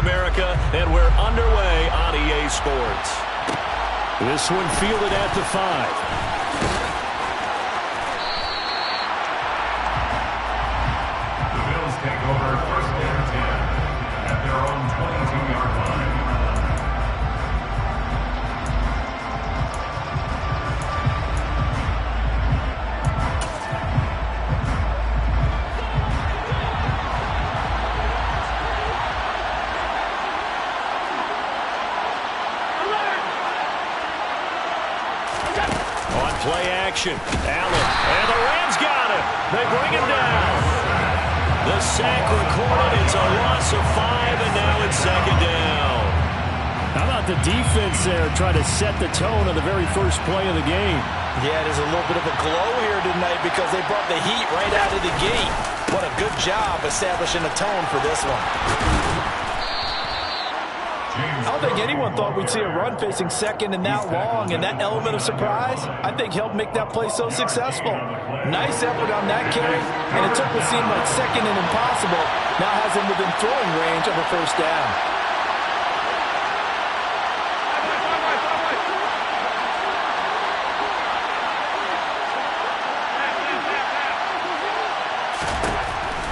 America, and we're underway on EA Sports. This one fielded at the 5. Take over first and 10 at their own 22-yard line. On play action, Allen, and the Rams got him. They bring him down. The sack recorded. It's a loss of 5, and now it's second down. How about the defense there trying to set the tone on the very first play of the game? Yeah, there's a little bit of a glow here tonight because they brought the heat right out of the gate. What a good job establishing a tone for this one. I don't think anyone thought we'd see a run facing second and that long, and that element of surprise, I think, helped make that play so successful. Nice effort on that carry, and it took what seemed like second and impossible, now has him within throwing range of a first down.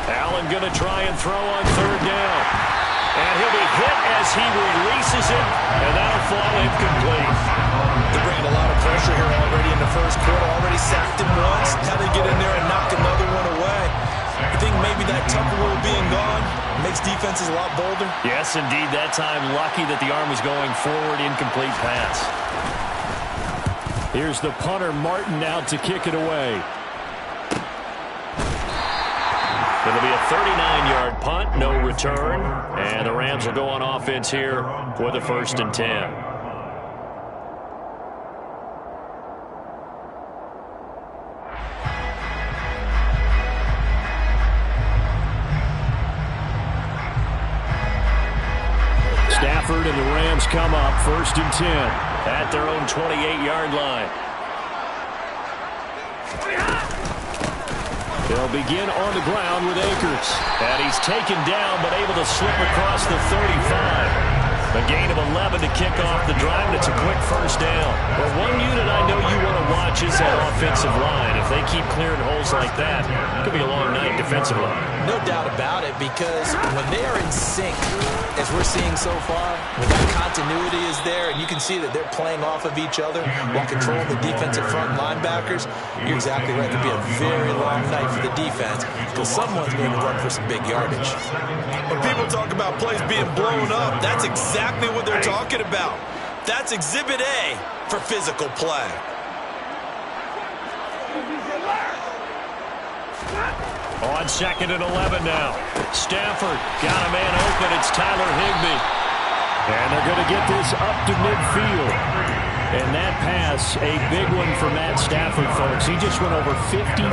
Allen going to try and throw on third down. And he'll be hit as he releases it, and that'll fall incomplete. They're bringing a lot of pressure here already in the first quarter. Already sacked him once. Now they get in there and knock another one away. I think maybe that Tucker rule being gone makes defenses a lot bolder. Yes, indeed. That time, lucky that the arm was going forward, incomplete pass. Here's the punter, Martin, out to kick it away. It'll be a 39-yard punt, no return, and the Rams will go on offense here with a 1st and 10. Stafford and the Rams come up 1st and 10 at their own 28-yard line. They'll begin on the ground with Akers. And he's taken down, but able to slip across the 35. A gain of 11 to kick off the drive, and it's a quick first down. Well, one unit I know you want to watch is that offensive line. If they keep clearing holes like that, it could be a long night defensively. No doubt about it, because when they are in sync, as we're seeing so far, when that continuity is there, and you can see that they're playing off of each other while controlling the defensive front linebackers, you're exactly right. It could be a very long night for the defense, because someone's going to run for some big yardage. When people talk about plays being blown up, that's exactly what they're talking about. That's Exhibit A for physical play. On 2nd and 11 now. Stafford got a man open. It's Tyler Higbee. And they're going to get this up to midfield. And that pass, a big one for Matt Stafford, folks. He just went over 50,000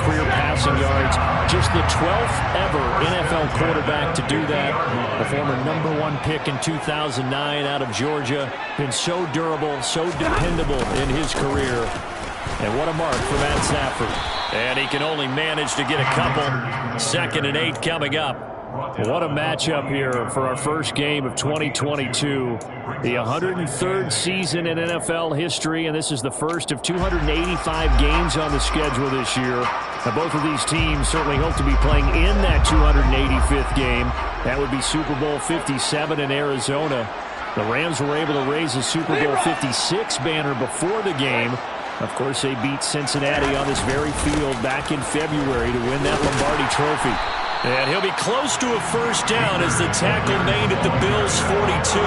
career passing yards. Just the 12th ever NFL quarterback to do that. The former #1 pick in 2009 out of Georgia. Been so durable, so dependable in his career. And what a mark for Matt Stafford. And he can only manage to get a couple. 2nd and 8 coming up. What a matchup here for our first game of 2022. The 103rd season in NFL history, and this is the first of 285 games on the schedule this year. Now, both of these teams certainly hope to be playing in that 285th game. That would be Super Bowl 57 in Arizona. The Rams were able to raise the Super Bowl 56 banner before the game. Of course, they beat Cincinnati on this very field back in February to win that Lombardi Trophy. And he'll be close to a first down as the tackle made at the Bills' 42.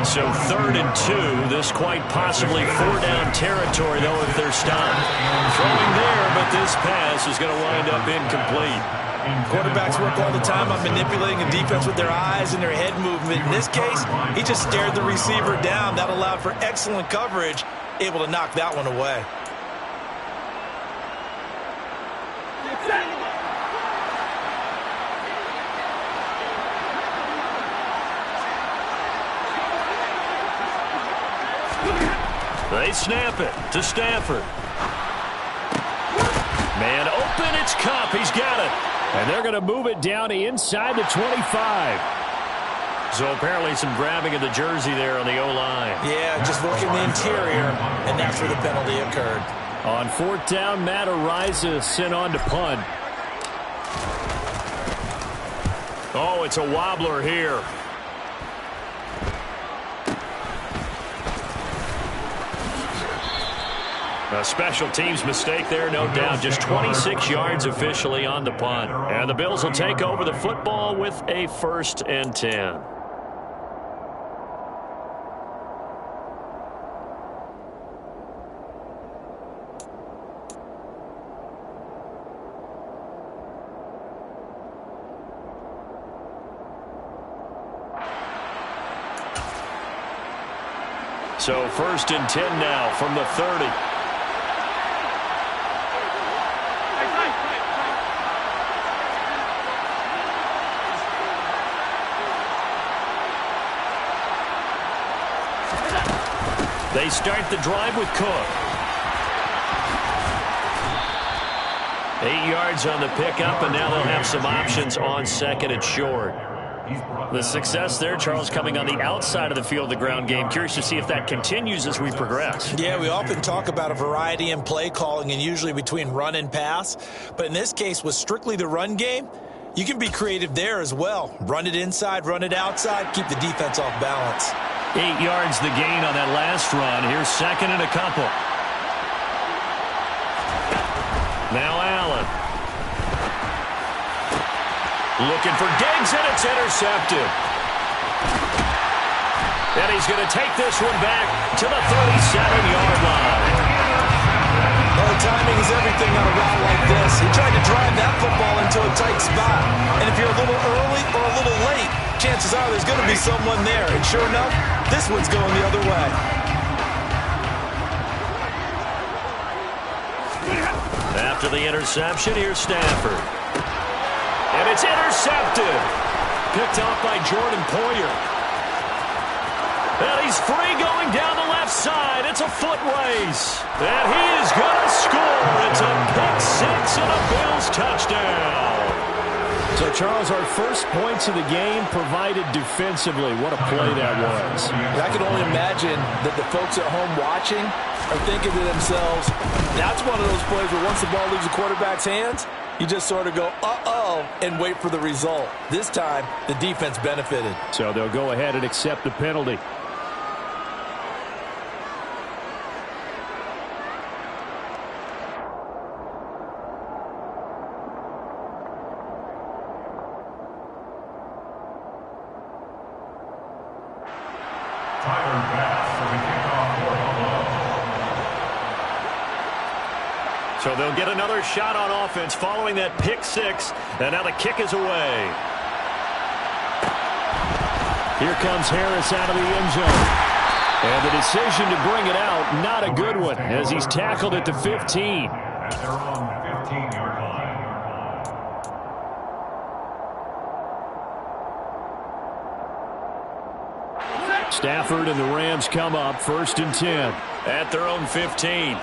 So 3rd and 2. This quite possibly 4-down territory, though, if they're stopped. Throwing there, but this pass is going to wind up incomplete. Quarterbacks work all the time on manipulating a defense with their eyes and their head movement. In this case, he just stared the receiver down. That allowed for excellent coverage, able to knock that one away. They snap it to Stafford. Man open, it's Kupp. He's got it. And they're going to move it down to inside the 25. So apparently some grabbing of the jersey there on the O-line. Yeah, just working the interior, and that's where the penalty occurred. On 4th down, Matt Ariza sent on to punt. Oh, it's a wobbler here. A special teams mistake there, no doubt. Just 26 yards officially on the punt. And the Bills will take over the football with a 1st and 10. So 1st and 10 now from the 30. They start the drive with Cook. 8 yards on the pickup, and now they'll have some options on 2nd and short. The success there, Charles, coming on the outside of the field, the ground game. Curious to see if that continues as we progress. Yeah, we often talk about a variety in play calling and usually between run and pass. But in this case, with strictly the run game, you can be creative there as well. Run it inside, run it outside, keep the defense off balance. 8 yards the gain on that last run. Here's 2nd and a couple. Now Allen. Looking for Diggs, and it's intercepted. And he's going to take this one back to the 37-yard line. Well, timing is everything on a route like this. He tried to drive that football into a tight spot. And if you're a little early or a little late, chances are there's going to be someone there. And sure enough, this one's going the other way. After the interception, here's Stafford. And it's intercepted. Picked off by Jordan Poyer. And he's free going down the left side. It's a foot race. And he is going to score. It's a pick six and a Bills touchdown. So, Charles, our first points of the game provided defensively. What a play that was. I can only imagine that the folks at home watching are thinking to themselves, that's one of those plays where once the ball leaves the quarterback's hands, you just sort of go, uh-oh, and wait for the result. This time, the defense benefited. So they'll go ahead and accept the penalty. So they'll get another shot on offense following that pick six. And now the kick is away. Here comes Harris out of the end zone. And the decision to bring it out, not a good one, as he's tackled at the 15. At their own 15-yard line. Stafford and the Rams come up 1st and 10. At their own 15.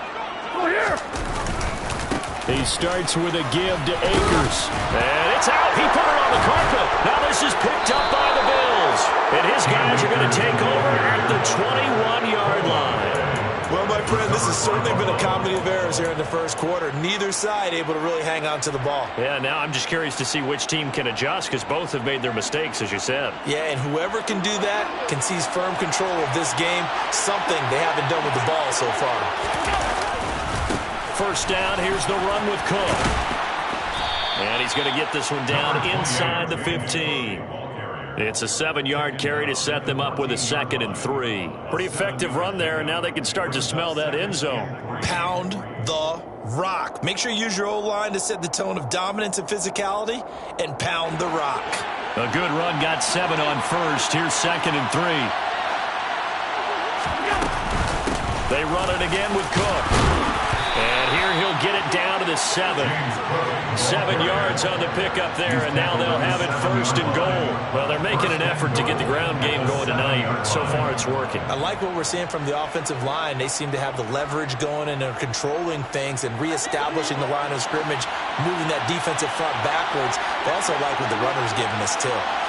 He starts with a give to Akers. And it's out. He put it on the carpet. Now this is picked up by the Bills. And his guys are going to take over at the 21-yard line. Well, my friend, this has certainly been a comedy of errors here in the first quarter. Neither side able to really hang on to the ball. Yeah, now I'm just curious to see which team can adjust because both have made their mistakes, as you said. Yeah, and whoever can do that can seize firm control of this game, something they haven't done with the ball so far. First down, here's the run with Cook. And he's going to get this one down inside the 15. It's a 7-yard carry to set them up with a 2nd and 3. Pretty effective run there, and now they can start to smell that end zone. Pound the rock. Make sure you use your O-line to set the tone of dominance and physicality, and pound the rock. A good run, got 7 on first. Here's 2nd and 3. They run it again with Cook. And here he'll get it down to the 7. 7 yards on the pickup there, and now they'll have it 1st and goal. Well, they're making an effort to get the ground game going tonight. So far, it's working. I like what we're seeing from the offensive line. They seem to have the leverage going, and they're controlling things and reestablishing the line of scrimmage, moving that defensive front backwards. They also like what the runner's giving us, too.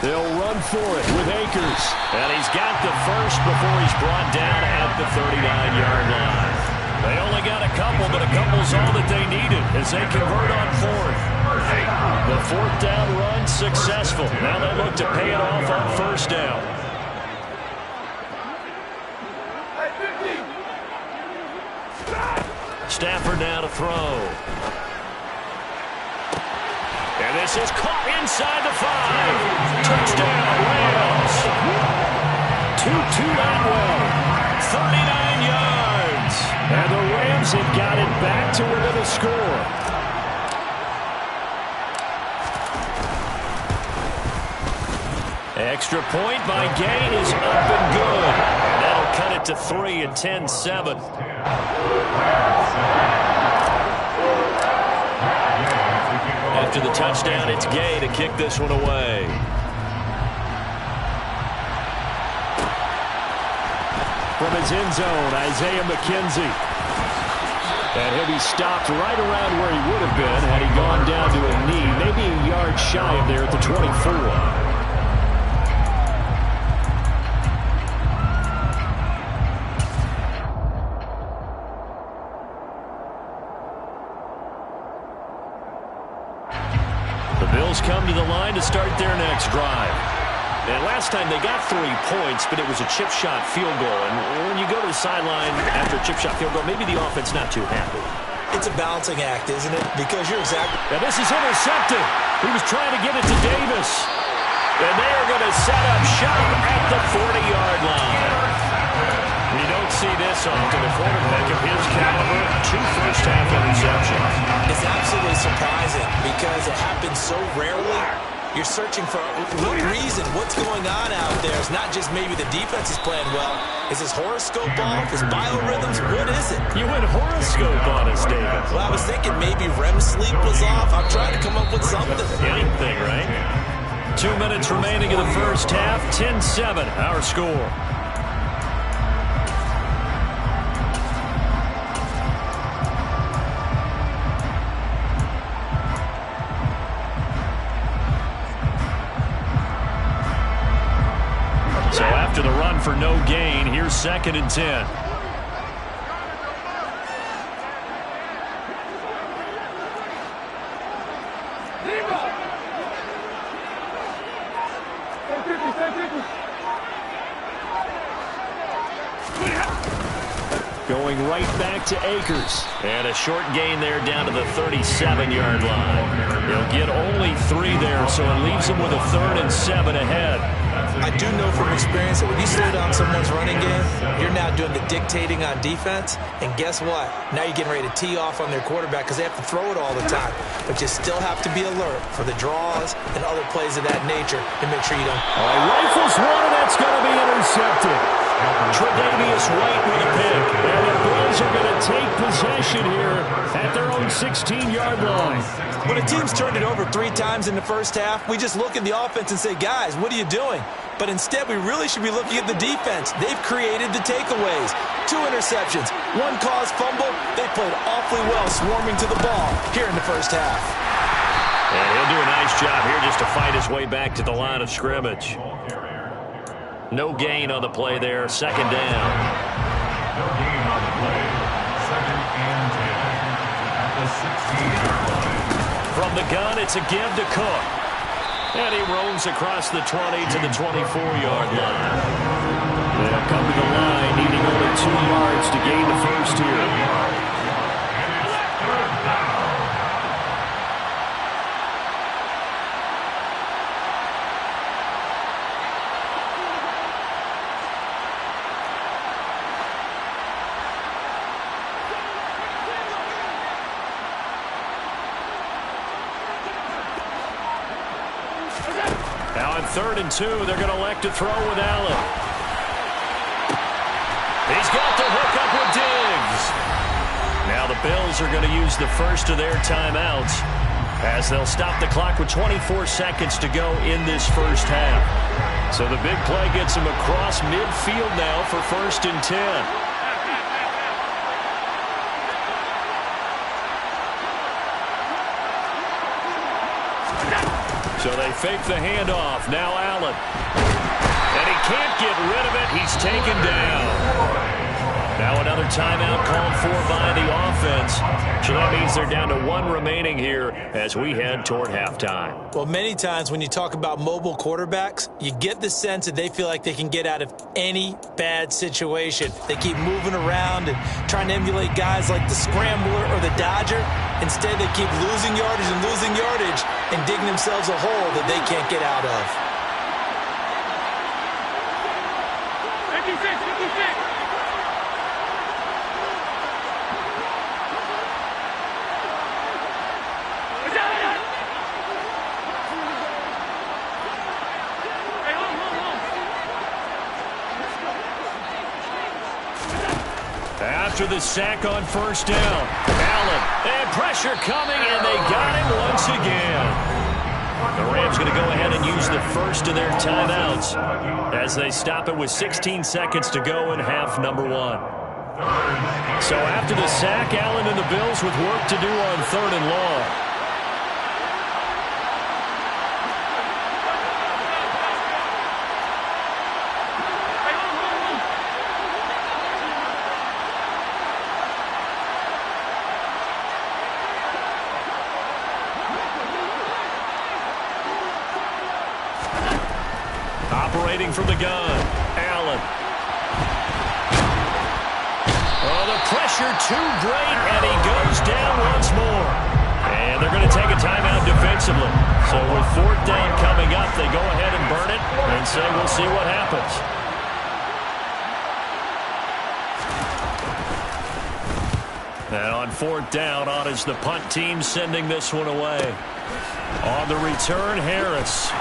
They'll run for it with Akers. And he's got the first before he's brought down at the 39-yard line. They only got a couple, but a couple's all that they needed as they convert on fourth. The fourth down run successful. Now they look to pay it off on first down. Stafford now to throw. And this is caught inside the 5. Touchdown, Rams. Tutu Atwell. 39 yards. And the Rams have got it back to within a score. Extra point by Gay is up and good. And that'll cut it to 3 at 10-7. After the touchdown, it's Gay to kick this one away. From his end zone, Isaiah McKenzie. And he'll be stopped right around where he would have been had he gone down to a knee, maybe a yard shy of there at the 24. Come to the line to start their next drive. And last time they got 3 points, but it was a chip shot field goal. And when you go to the sideline after a chip shot field goal, maybe the offense not too happy. It's a balancing act, isn't it? Because you're exactly... And this is intercepted. He was trying to get it to Davis. And they are going to set up shop at the 40-yard line. We don't see this often. A quarterback of his caliber, 2 first-half interceptions. It's absolutely surprising because it happens so rarely. You're searching for what reason, what's going on out there. It's not just maybe the defense is playing well. Is his horoscope off? His biorhythms? What is it? You went horoscope on us, David. Well, I was thinking maybe REM sleep was off. I'm trying to come up with something. Anything, right? 2 minutes remaining in the first half. 10-7, our score. So after the run for no gain, here's 2nd and 10. Going right back to Akers. And a short gain there down to the 37-yard line. They'll get only 3 there, so it leaves them with a 3rd and 7 ahead. I do know from experience that when you slow down someone's running game, you're now doing the dictating on defense. And guess what? Now you're getting ready to tee off on their quarterback because they have to throw it all the time. But you still have to be alert for the draws and other plays of that nature to make sure you don't. Rifles one, and that's going to be intercepted. Tre'Davious White with a pick. And the Bills are going to take possession here at their own 16-yard line. When a team's turned it over 3 times in the first half, we just look at the offense and say, guys, what are you doing? But instead, we really should be looking at the defense. They've created the takeaways. 2 interceptions, 1 caused fumble. They played awfully well swarming to the ball here in the first half. And he'll do a nice job here just to fight his way back to the line of scrimmage. No gain on the play there. 2nd down. No gain on the play. 2nd and 10 at the 16-yard line. From the gun, it's a give to Cook. And he roams across the 20 to the 24-yard line. They'll come to the line, needing only 2 yards to gain the first here. Now on 3rd and 2, they're going to elect to throw with Allen. He's got the hook up with Diggs. Now the Bills are going to use the first of their timeouts as they'll stop the clock with 24 seconds to go in this first half. So the big play gets him across midfield now for 1st and 10. So they fake the handoff. Now Allen. And he can't get rid of it. He's taken down. Now another timeout called for by the offense. So that means they're down to 1 remaining here as we head toward halftime. Well, many times when you talk about mobile quarterbacks, you get the sense that they feel like they can get out of any bad situation. They keep moving around and trying to emulate guys like the scrambler or the dodger. Instead, they keep losing yardage and digging themselves a hole that they can't get out of. 56. After the sack on first down, Allen, and pressure coming, and they got him once again. The Rams going to go ahead and use the first of their timeouts as they stop it with 16 seconds to go in half number 1. So after the sack, Allen and the Bills with work to do on 3rd and long. Operating from the gun, Allen. Oh, the pressure too great, and he goes down once more. And they're going to take a timeout defensively. So with 4th down coming up, they go ahead and burn it and say we'll see what happens. And on 4th down, on is the punt team sending this one away. On the return, Harris.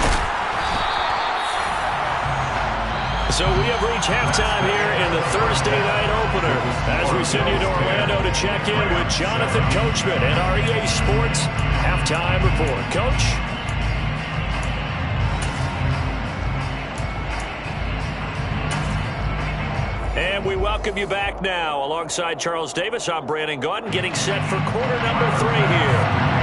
So we have reached halftime here in the Thursday night opener as we send you to Orlando to check in with Jonathan Coachman and our EA Sports halftime report. Coach? And we welcome you back now. Alongside Charles Davis, I'm Brandon Gaudin getting set for quarter number 3 here.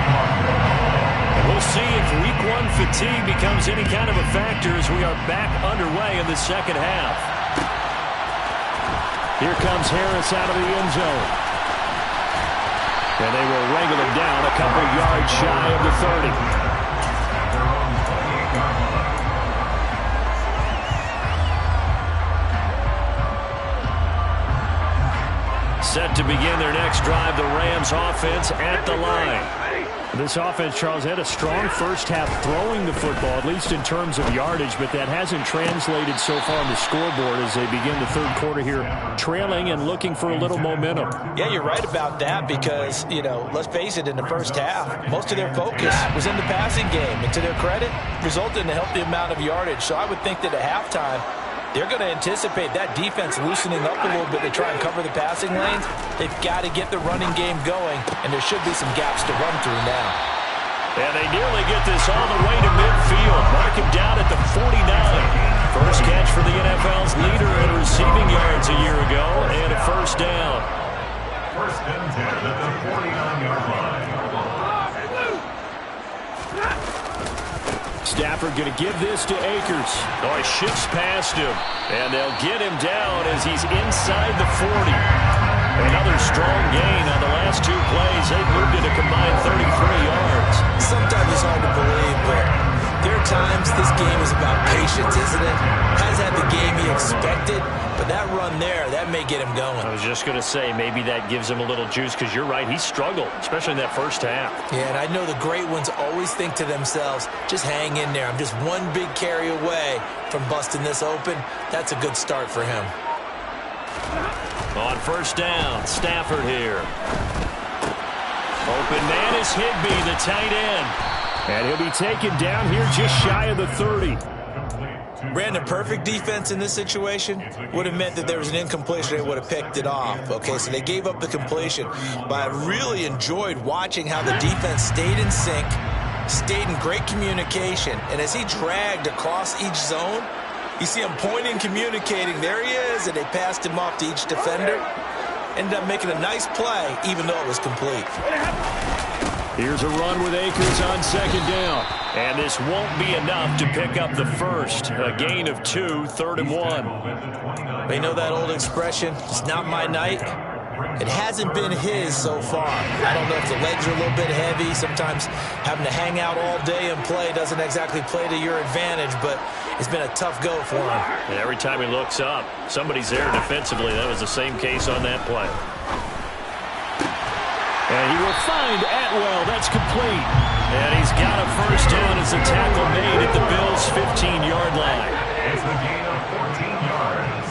We'll see if week 1 fatigue becomes any kind of a factor as we are back underway in the second half. Here comes Harris out of the end zone. And they will wrangle him down a couple yards shy of the 30. Set to begin their next drive, the Rams offense at the line. This offense, Charles, had a strong first half throwing the football, at least in terms of yardage, but that hasn't translated so far on the scoreboard as they begin the 3rd quarter here, trailing and looking for a little momentum. Yeah, you're right about that because, let's face it, in the first half, most of their focus was in the passing game. And to their credit, resulted in a healthy amount of yardage. So I would think that at halftime, they're going to anticipate that defense loosening up a little bit to try and cover the passing lanes. They've got to get the running game going, and there should be some gaps to run through now. And they nearly get this all the way to midfield. Mark him down at the 49. First catch for the NFL's leader in receiving yards a year ago, and a first down. First and 10 at the 49-yard line. Stafford going to give this to Akers. Oh, he shifts past him. And they'll get him down as he's inside the 40. Another strong gain on the last 2 plays. They've moved it a combined 33 yards. Sometimes it's hard to believe, but there are times this game is about patience, isn't it? Has had the game he expected, but that run there, that may get him going. I was just going to say, maybe that gives him a little juice because you're right, he struggled, especially in that first half. Yeah, and I know the great ones always think to themselves, just hang in there. I'm just one big carry away from busting this open. That's a good start for him. On first down, Stafford here. Open man is Higbee, the tight end. And he'll be taken down here just shy of the 30. Brandon, perfect defense in this situation would have meant that there was an incompletion. They would have picked it off. Okay, so they gave up the completion. But I really enjoyed watching how the defense stayed in sync, stayed in great communication. And as he dragged across each zone, you see him pointing, communicating. There he is, and they passed him off to each defender. Ended up making a nice play, even though it was complete. Here's a run with Akers on second down. And this won't be enough to pick up the first. A gain of 2, 3rd and 1. They know that old expression, it's not my night. It hasn't been his so far. I don't know if the legs are a little bit heavy. Sometimes having to hang out all day and play doesn't exactly play to your advantage, but it's been a tough go for him. And every time he looks up, somebody's there defensively. That was the same case on that play. And he will find Atwell. That's complete. And he's got a first down as the tackle made at the Bills' 15-yard line. It's a gain of 14 yards.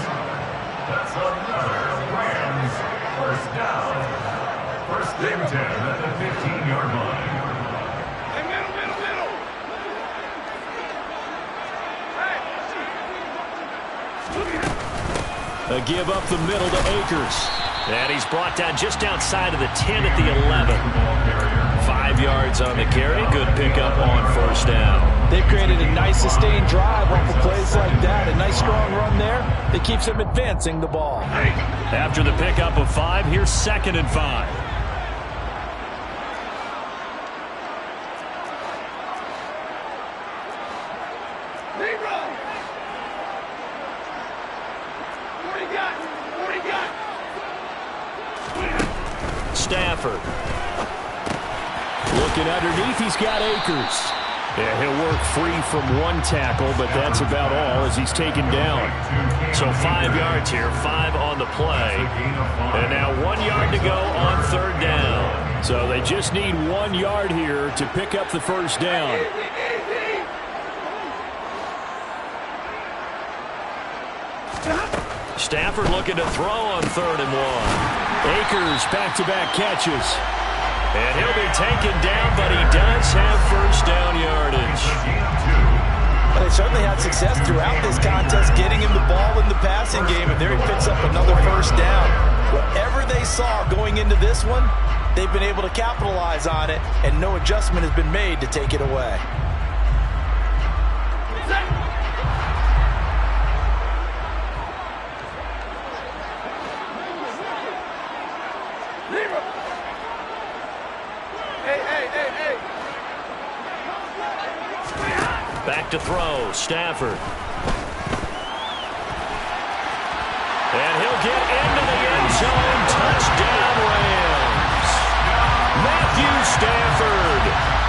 That's another Rams first down. First and 10 at the 15-yard line. Hey, middle. A give up the middle to Akers. And he's brought down just outside of the 10 at the 11. 5 yards on the carry. Good pickup on first down. They created a nice sustained drive off of plays like that. A nice strong run there that keeps them advancing the ball. After the pickup of 5, here's 2nd and 5. Stafford. Looking underneath, he's got Akers. Yeah, he'll work free from one tackle, but that's about all as he's taken down. So 5 yards here, 5 on the play. And now 1 yard to go on 3rd down. So they just need 1 yard here to pick up the first down. Stafford looking to throw on 3rd and 1. Akers back-to-back catches. And he'll be taken down, but he does have first down yardage. But they certainly had success throughout this contest getting him the ball in the passing game, and there he picks up another first down. Whatever they saw going into this one, they've been able to capitalize on it, and no adjustment has been made to take it away. Back to throw, Stafford. And he'll get into the end zone. Touchdown, Rams. Matthew Stafford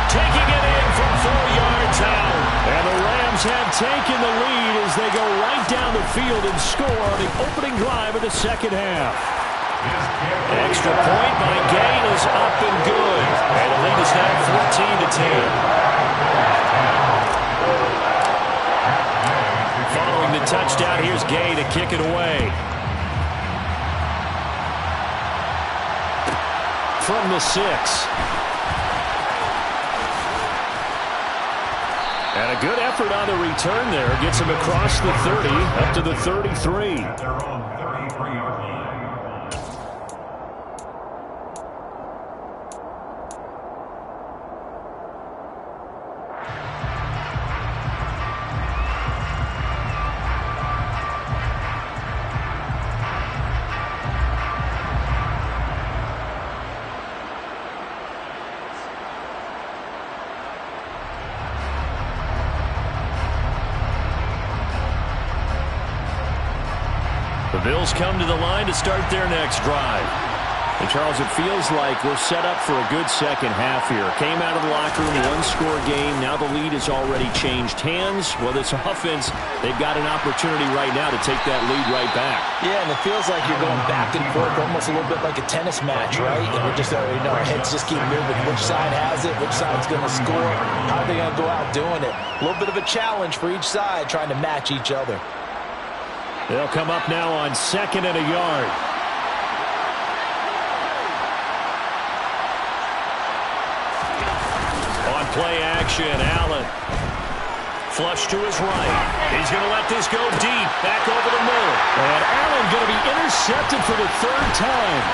taking it in from 4 yards out. And the Rams have taken the lead as they go right down the field and score on the opening drive of the second half. Extra point by Gay is up and good. And the lead is now 14-10. Following the touchdown, here's Gay to kick it away. From the 6. And a good effort on the return there. Gets him across the 30, up to the 33. Their own 33-yard line. The Bills come to the line to start their next drive. And Charles, it feels like we're set up for a good second half here. Came out of the locker room, one-score game. Now the lead has already changed hands. Well, this offense, they've got an opportunity right now to take that lead right back. Yeah, and it feels like you're going back and forth, almost a little bit like a tennis match, right? And we're just, our heads just keep moving. Which side has it? Which side's going to score? How are they going to go out doing it? A little bit of a challenge for each side, trying to match each other. They'll come up now on 2nd and a yard. On play action, Allen. Flush to his right. He's going to let this go deep. Back over the middle. And Allen going to be intercepted for the 3rd time.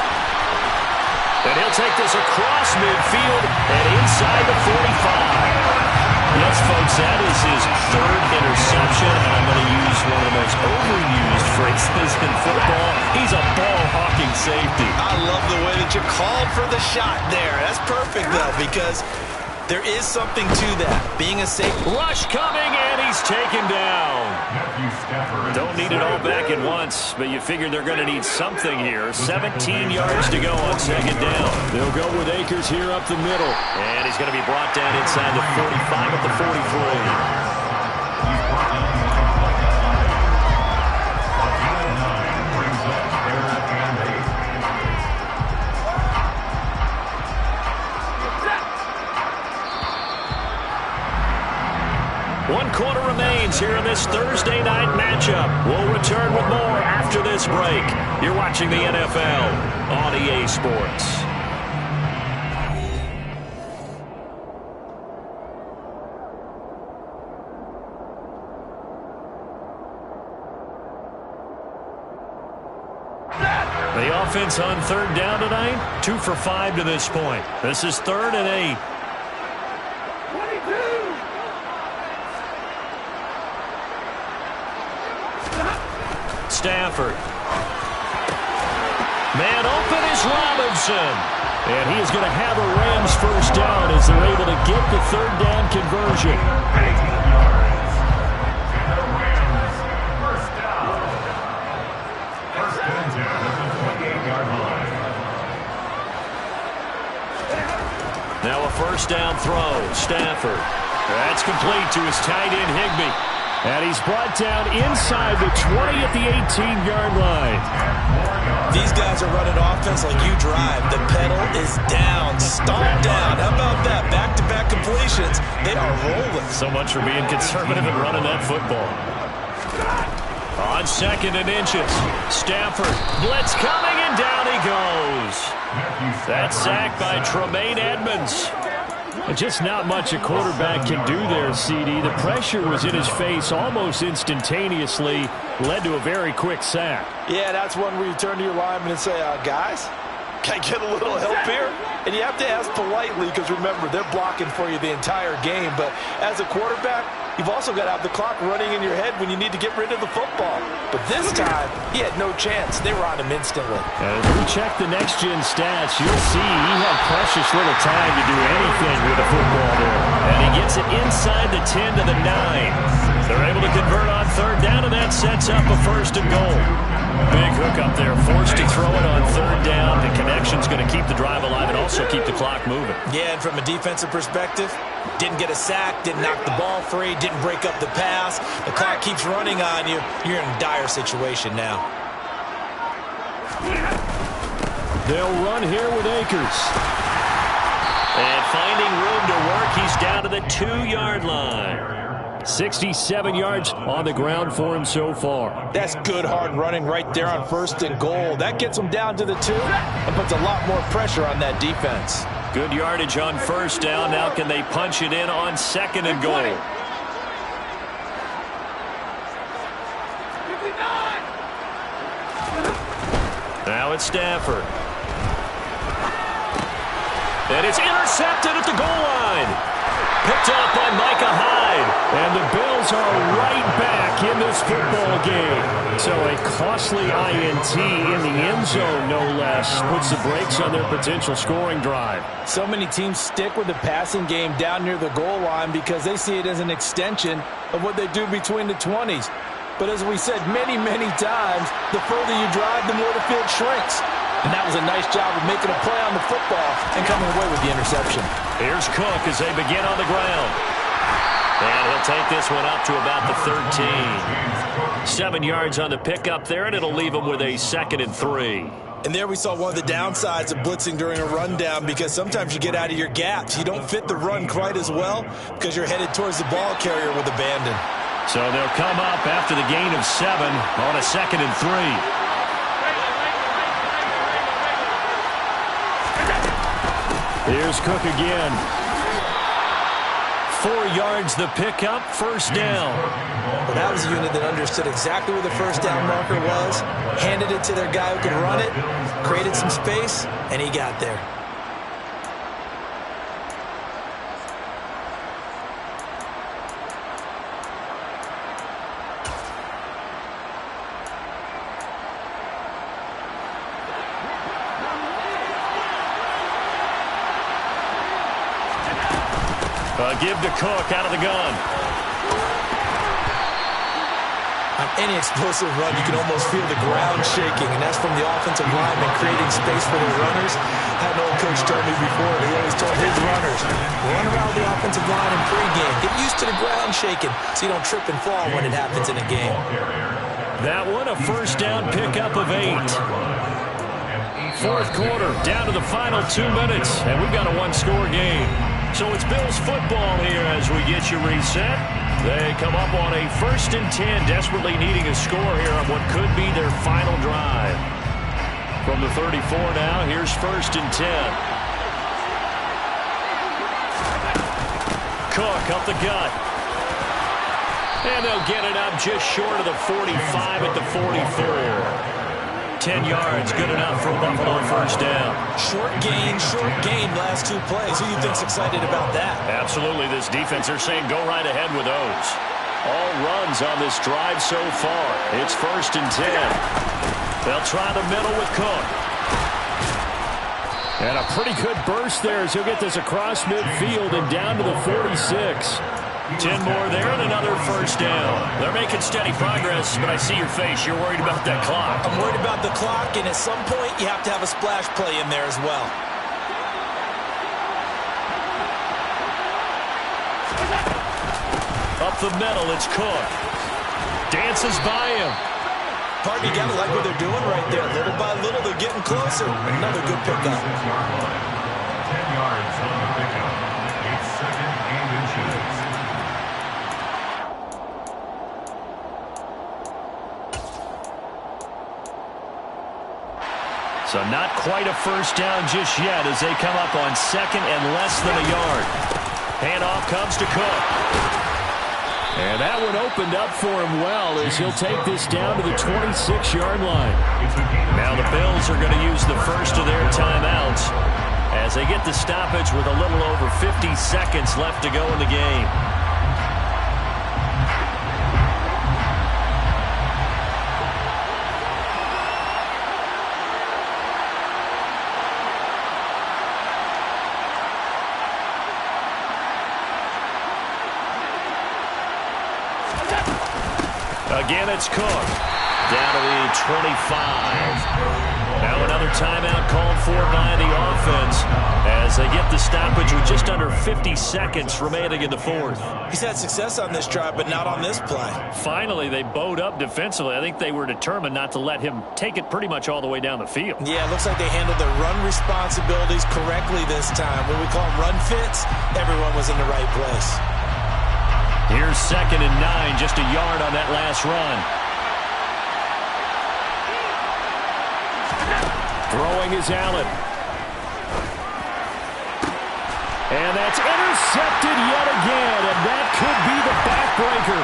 And he'll take this across midfield and inside the 45. Yes, folks, that is his 3rd interception, and I'm going to use one of the most overused phrases in football. He's a ball-hawking safety. I love the way that but you called for the shot there. That's perfect, though, because there is something to that. Being a safe rush coming, and he's taken down. Don't need it all back at once, but you figure they're going to need something here. 17 yards to go on second down. They'll go with Akers here up the middle. And he's going to be brought down inside the 45 at the 43. One quarter remains here in this Thursday night matchup. We'll return with more after this break. You're watching the NFL on EA Sports. The offense on third down tonight, 2 for 5 to this point. This is 3rd and 8. Stafford. Man open is Robinson. And he is going to have a Rams first down as they're able to get the third down conversion. 18 yards. And the Rams first down. First and 10 at the 28-yard line. Now a first down throw. Stafford. That's complete to his tight end Higbee. And he's brought down inside the 20 at the 18-yard line. These guys are running offense like you drive. The pedal is down, stomped down. How about that? Back-to-back completions. They are rolling. So much for being conservative and running that football. On 2nd and inches. Stafford. Blitz coming, and down he goes. That's sacked by Tremaine Edmonds. Just not much a quarterback can do there, CD. The pressure was in his face almost instantaneously, led to a very quick sack. Yeah, that's one where you turn to your lineman and say, guys, can I get a little help here? And you have to ask politely because, remember, they're blocking for you the entire game. But as a quarterback, you've also got to have the clock running in your head when you need to get rid of the football. But this time, he had no chance. They were on him instantly. And if we check the NXGen stats, you'll see he had precious little time to do anything with the football there. And he gets it inside the 10 to the 9. They're able to convert on third down, and that sets up a 1st and goal. Big hook up there, forced to throw it on third down. The connection's going to keep the drive alive and also keep the clock moving. Yeah, and from a defensive perspective, didn't get a sack, didn't knock the ball free, didn't break up the pass. The clock keeps running on you. You're in a dire situation now. They'll run here with Akers. And finding room to work, he's down to the 2-yard line. 67 yards on the ground for him so far. That's good hard running right there on 1st and goal. That gets them down to the 2 and puts a lot more pressure on that defense. Good yardage on 1st down. Now can they punch it in on 2nd and goal? Now it's Stafford. And it's intercepted at the goal line. Picked up by Micah Hyde. And the Bills are right back in this football game. So a costly INT in the end zone, no less, puts the brakes on their potential scoring drive. So many teams stick with the passing game down near the goal line because they see it as an extension of what they do between the 20s. But as we said many, many times, the further you drive, the more the field shrinks. And that was a nice job of making a play on the football and coming away with the interception. Here's Cook as they begin on the ground. And he'll take this one up to about the 13. 7 yards on the pickup there, and it'll leave him with a 2nd and 3. And there we saw one of the downsides of blitzing during a rundown because sometimes you get out of your gaps. You don't fit the run quite as well because you're headed towards the ball carrier with abandon. So they'll come up after the gain of 7 on a 2nd and 3. Here's Cook again. 4 yards the pickup, 1st down. Well, that was a unit that understood exactly where the 1st down marker was, handed it to their guy who could run it, created some space, and he got there. A give to Cook out of the gun. On any explosive run, you can almost feel the ground shaking, and that's from the offensive linemen creating space for their runners. I had an old coach tell me before, he always told his runners, run around the offensive line in pregame. Get used to the ground shaking so you don't trip and fall when it happens in a game. That one, a first down pickup of 8. Fourth quarter, down to the final 2 minutes, and we've got a one-score game. So it's Bills football here as we get you reset. They come up on a 1st and 10, desperately needing a score here on what could be their final drive. From the 34 now, here's 1st and 10. Cook up the gut. And they'll get it up just short of the 45 at the 44. 10 yards, good enough for a Buffalo first down. Short gain last 2 plays. Who do you think's excited about that? Absolutely, this defense, they're saying go right ahead with those. All runs on this drive so far. It's 1st and 10. They'll try the middle with Cook. And a pretty good burst there as he'll get this across midfield and down to the 46. 10 more there and another first down. They're making steady progress, but I see your face. You're worried about that clock. I'm worried about the clock, and at some point you have to have a splash play in there as well. Up the middle, it's Cook. Dances by him. Parker, you got to like what they're doing right there. Little by little, they're getting closer. Another good pickup. 10 yards on the pickup. It's 2nd and inches. So not quite a first down just yet as they come up on 2nd and less than a yard. Handoff comes to Cook. And that one opened up for him well as he'll take this down to the 26-yard line. Now the Bills are going to use the first of their timeouts as they get the stoppage with a little over 50 seconds left to go in the game. Again, it's Cook. Down to the 25. Now another timeout called for by the offense as they get the stoppage with just under 50 seconds remaining in the 4th. He's had success on this drive, but not on this play. Finally, they bowed up defensively. I think they were determined not to let him take it pretty much all the way down the field. Yeah, it looks like they handled their run responsibilities correctly this time. When we call them run fits, everyone was in the right place. Here's 2nd and 9, just a yard on that last run. Throwing is Allen. And that's intercepted yet again, and that could be the backbreaker.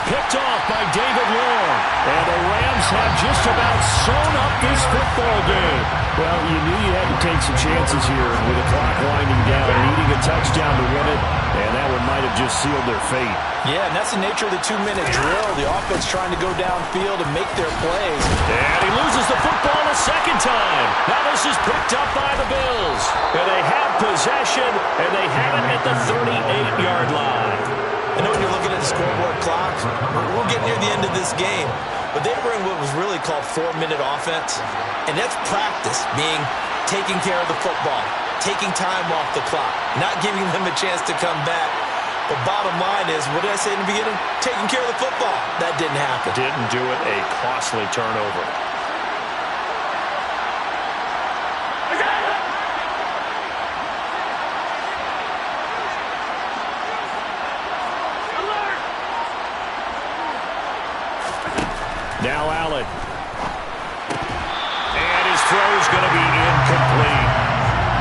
Picked off by David Long. And the Rams have just about sewn up this football game. Well, you knew you had to take some chances here with the clock winding down, needing a touchdown to win it, and that one might have just sealed their fate. Yeah, and that's the nature of the 2-minute drill. The offense trying to go downfield and make their plays. And he loses the football a second time. Now this is picked up by the Bills. And they have possession, and they have it at the 38-yard line. I know when you're looking at the scoreboard clock, we're getting near the end of this game, but they were in what was really called 4-minute offense, and that's practice, being taking care of the football, taking time off the clock, not giving them a chance to come back. The bottom line is, what did I say in the beginning? Taking care of the football. That didn't happen. Didn't do it, a costly turnover. Now Allen. And his throw is going to be incomplete.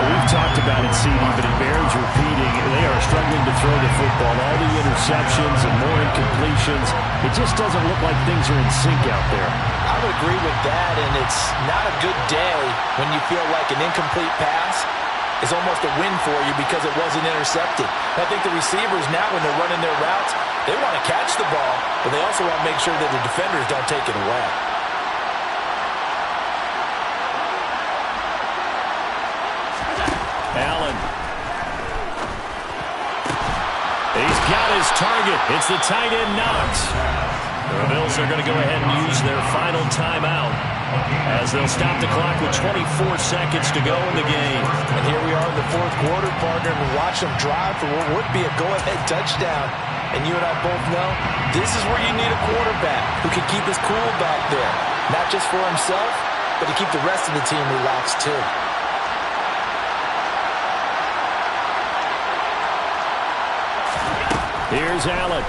Well, we've talked about it, CD, but it bears repeating. They are struggling to throw the football. All the interceptions and more incompletions. It just doesn't look like things are in sync out there. I would agree with that, and it's not a good day when you feel like an incomplete pass is almost a win for you because it wasn't intercepted. I think the receivers now, when they're running their routes, they want to catch the ball, but they also want to make sure that the defenders don't take it away. Allen. got his target. It's the tight end, Knox. The Bills are going to go ahead and use their final timeout as they'll stop the clock with 24 seconds to go in the game. And here we are in the fourth quarter, partner, and we're watching them drive for what would be a go-ahead touchdown. And you and I both know this is where you need a quarterback who can keep his cool back there. Not just for himself, but to keep the rest of the team relaxed too. Here's Allen.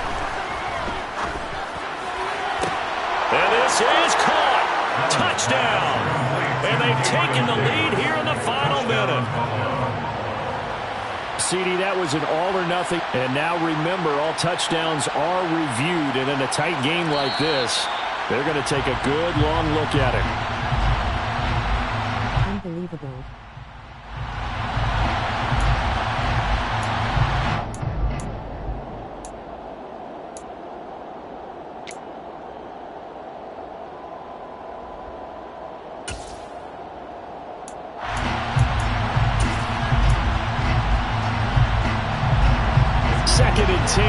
And this is caught. Touchdown. And they've taken the lead here in the final minute. CD, that was an all-or-nothing. And now remember, all touchdowns are reviewed. And in a tight game like this, they're going to take a good long look at it. Unbelievable. Second and 10.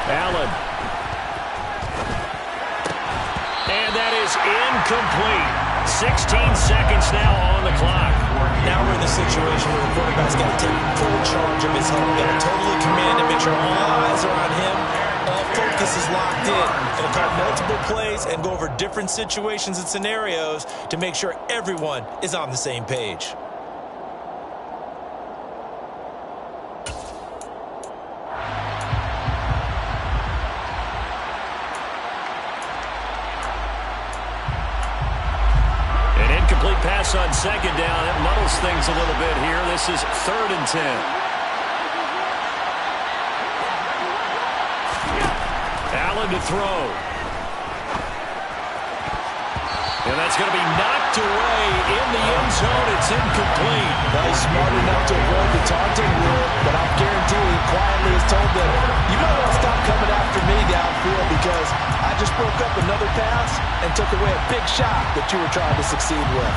Allen. And that is incomplete. 16 seconds now on the clock. Now we're in the situation where the quarterback's got to take full charge of his health. Got to totally command and make sure all eyes are on him. All focus is locked in. Going to call multiple plays and go over different situations and scenarios to make sure everyone is on the same page. An incomplete pass on second down. It muddles things a little bit here. This is 3rd and 10. Allen to throw. And that's going to be knocked away in the end zone. It's incomplete. Well, he's smart enough to avoid the taunting rule, but I guarantee he quietly has told them, you might want to stop coming after me downfield because I just broke up another pass and took away a big shot that you were trying to succeed with.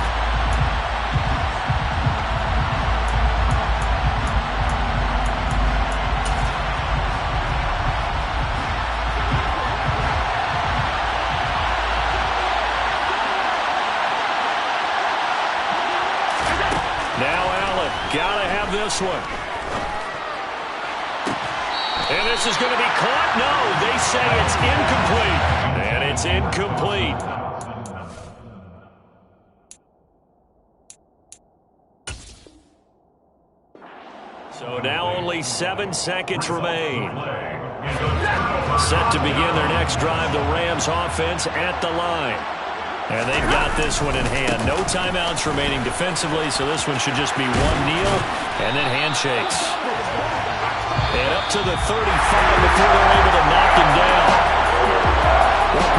Now Allen, gotta have this one. And this is going to be caught. No, they say it's incomplete. And it's incomplete. So now only 7 seconds remain. Set to begin their next drive, the Rams offense at the line. And they've got this one in hand. No timeouts remaining defensively, so this one should just be one kneel and then handshakes. And up to the 35 before they're able to knock him down. Well,